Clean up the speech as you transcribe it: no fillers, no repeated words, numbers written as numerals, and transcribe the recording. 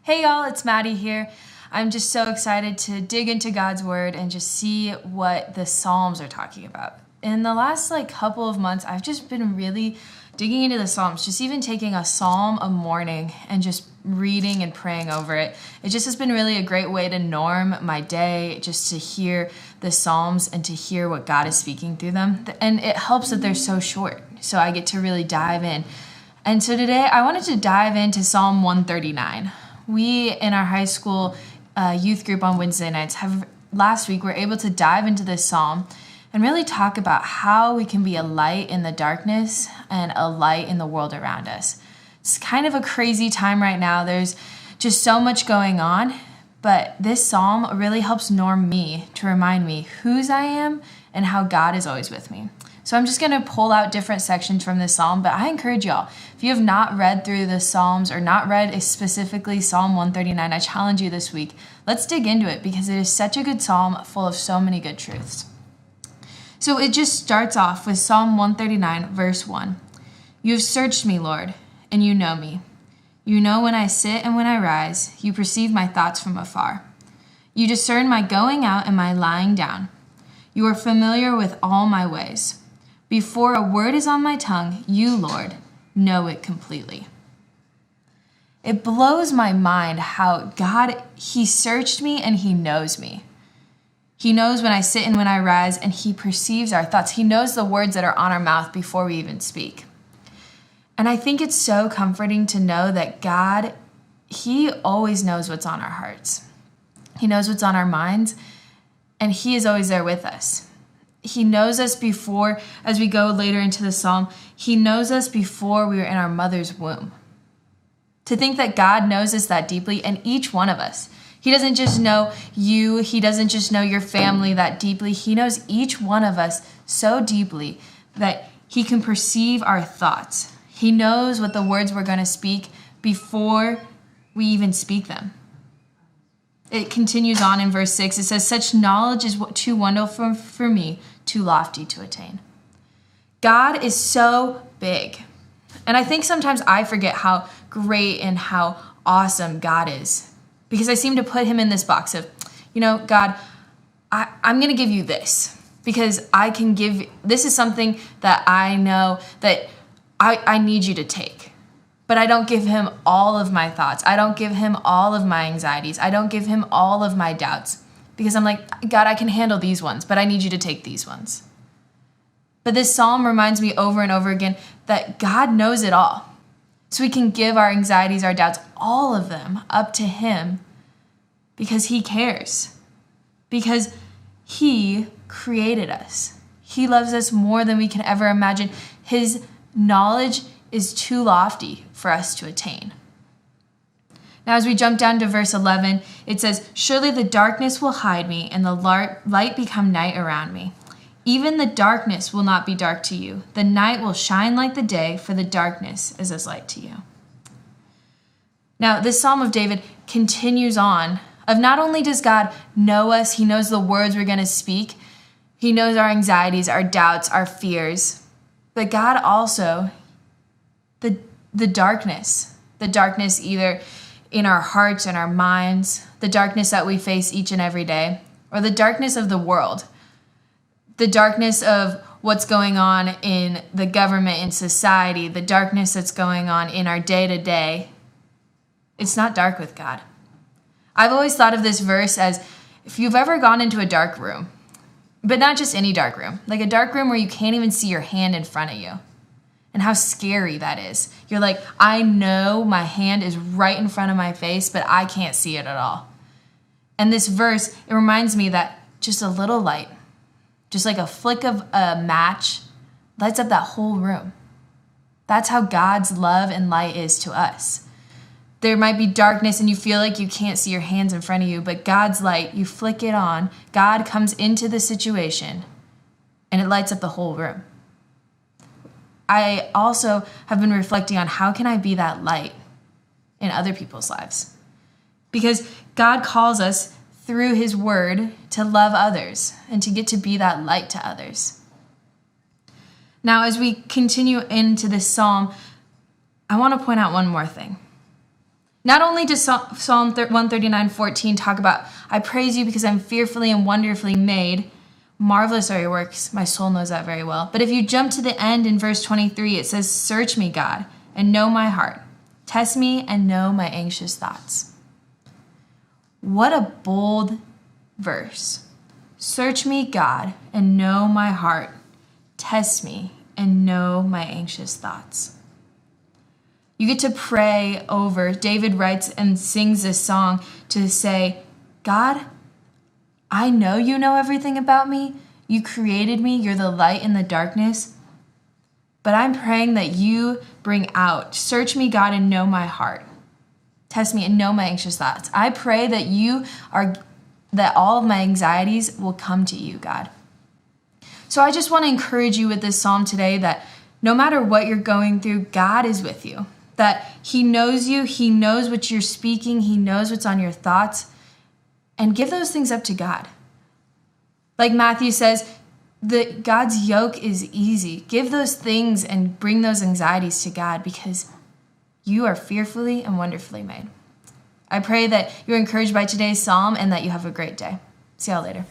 Hey y'all, it's Maddie here. I'm just so excited to dig into God's word and just see what the Psalms are talking about. In the last couple of months, I've just been really digging into the Psalms, just even taking a psalm a morning and just reading and praying over it. It just has been really a great way to norm my day, just to hear the Psalms and to hear what God is speaking through them. And it helps that they're so short, so I get to really dive in. And so today I wanted to dive into Psalm 139. We, in our high school youth group on Wednesday nights, last week were able to dive into this psalm and really talk about how we can be a light in the darkness and a light in the world around us. It's kind of a crazy time right now. There's just so much going on, but this psalm really helps norm me to remind me whose I am and how God is always with me. So I'm just going to pull out different sections from this psalm, but I encourage y'all, if you have not read through the Psalms or not read specifically Psalm 139, I challenge you this week. Let's dig into it because it is such a good psalm full of so many good truths. So it just starts off with Psalm 139, verse 1. You have searched me, Lord, and you know me. You know when I sit and when I rise. You perceive my thoughts from afar. You discern my going out and my lying down. You are familiar with all my ways. Before a word is on my tongue, you, Lord, know it completely. It blows my mind how God, He searched me and He knows me. He knows when I sit and when I rise, and He perceives our thoughts. He knows the words that are on our mouth before we even speak. And I think it's so comforting to know that God, He always knows what's on our hearts. He knows what's on our minds, and He is always there with us. He knows us before, as we go later into the psalm, He knows us before we were in our mother's womb. To think that God knows us that deeply, and each one of us. He doesn't just know you, He doesn't just know your family that deeply. He knows each one of us so deeply that He can perceive our thoughts. He knows what the words we're going to speak before we even speak them. It continues on in verse 6. It says, such knowledge is too wonderful for me, too lofty to attain. God is so big. And I think sometimes I forget how great and how awesome God is. Because I seem to put Him in this box of, God, I'm going to give you this. Because this is something that I know that I need you to take. But I don't give Him all of my thoughts. I don't give Him all of my anxieties. I don't give Him all of my doubts. Because I'm like, God, I can handle these ones, but I need you to take these ones. But this psalm reminds me over and over again that God knows it all. So we can give our anxieties, our doubts, all of them up to Him because He cares. Because He created us. He loves us more than we can ever imagine. His knowledge is too lofty for us to attain. Now, as we jump down to verse 11, it says, surely the darkness will hide me and the light become night around me. Even the darkness will not be dark to you. The night will shine like the day, for the darkness is as light to you. Now, this Psalm of David continues on of not only does God know us, He knows the words we're going to speak, He knows our anxieties, our doubts, our fears, but God also, the darkness either in our hearts and our minds, the darkness that we face each and every day, or the darkness of the world, the darkness of what's going on in the government, in society, the darkness that's going on in our day-to-day, it's not dark with God. I've always thought of this verse as if you've ever gone into a dark room, but not just any dark room, like a dark room where you can't even see your hand in front of you. And how scary that is. You're like, I know my hand is right in front of my face, but I can't see it at all. And this verse, it reminds me that just a little light, just like a flick of a match, lights up that whole room. That's how God's love and light is to us. There might be darkness and you feel like you can't see your hands in front of you, but God's light, you flick it on, God comes into the situation, and it lights up the whole room. I also have been reflecting on how can I be that light in other people's lives? Because God calls us through His word to love others and to get to be that light to others. Now, as we continue into this psalm, I want to point out one more thing. Not only does Psalm 139:14 talk about, I praise you because I'm fearfully and wonderfully made. Marvelous are your works. My soul knows that very well. But if you jump to the end in verse 23, it says, search me, God, and know my heart. Test me and know my anxious thoughts. What a bold verse. Search me, God, and know my heart. Test me and know my anxious thoughts. You get to pray over. David writes and sings this song to say, God, I know you know everything about me. You created me. You're the light in the darkness. But I'm praying that you bring out, search me, God, and know my heart. Test me and know my anxious thoughts. I pray that all of my anxieties will come to you, God. So I just want to encourage you with this psalm today that no matter what you're going through, God is with you. That he knows you, he knows what you're speaking, he knows what's on your thoughts, and give those things up to God. Like Matthew says, God's yoke is easy. Give those things and bring those anxieties to God because you are fearfully and wonderfully made. I pray that you're encouraged by today's psalm and that you have a great day. See y'all later.